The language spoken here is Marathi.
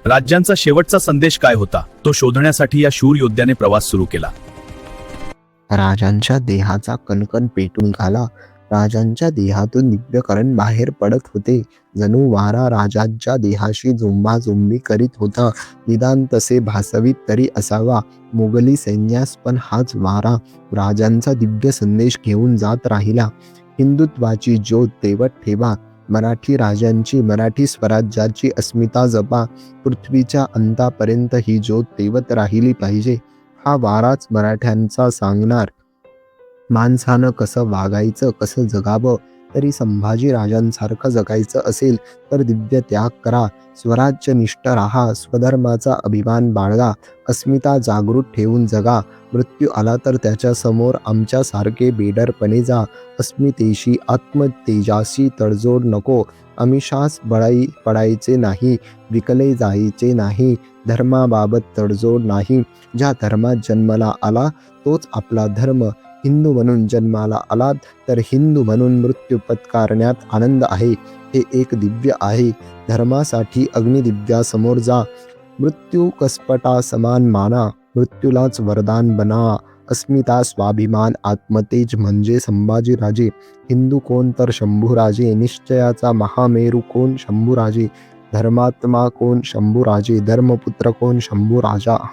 राज्यांचा शेवटचा संदेश काय होता तो शोधण्यासाठी या शूर योद्ध्याने प्रवास सुरू केला. राजांच्या देहाचा कणकण पेटून घाला. राजांच्या देहातून दिव्यकरण बाहेर पडत होते. जणू वारा राजांच्या देहाशी झुंबाझुंबी करीत होता. निदान तसे भासवीत तरी असावा मोगली सैन्यास, पण हाच वारा राजांचा दिव्य संदेश घेऊन जात राहिला. हिंदुत्वाची ज्योत तेवत ठेवा. मराठी राजांची, मराठी स्वराज्याची अस्मिता जपा. पृथ्वीच्या अंतापर्यंत ही ज्योत तेवत राहिली पाहिजे. हा वाराच मराठ्यांचा सांगणार. माणसानं कसं वागायचं, कसं जगावं. तरी संभाजी राजांसारखं जगायचं असेल तर दिव्य त्याग करा. स्वराज्यनिष्ठ राहा. स्वधर्माचा अभिमान बाळगा. अस्मिता जागृत ठेवून जगा. मृत्यू आला तर त्याच्या समोर आमच्यासारखे बेडरपणे जा. अस्मितेशी, आत्मतेजाशी तडजोड नको. आमिषास बळी पडायचे नाही. विकले जायचे नाही. धर्माबाबत तडजोड नाही. ज्या धर्मात जन्माला आला तोच आपला धर्म. हिंदू म्हणून जन्माला आलात तर हिंदू म्हणून मृत्यू पत्करण्यात आनंद आहे. हे एक दिव्य आहे. धर्मासाठी अग्निदिव्यासमोर जा. मृत्यू कसपटा समान माना. मृत्यूलाच वरदान बना. अस्मिता, स्वाभिमान, आत्मतेज म्हणजे संभाजीराजे. हिंदू कोण तर शंभूराजे. निश्चयाचा महामेरू कोण शंभूराजे. धर्मात्मा कोण शंभूराजे. धर्मपुत्र कोण शंभूराजा.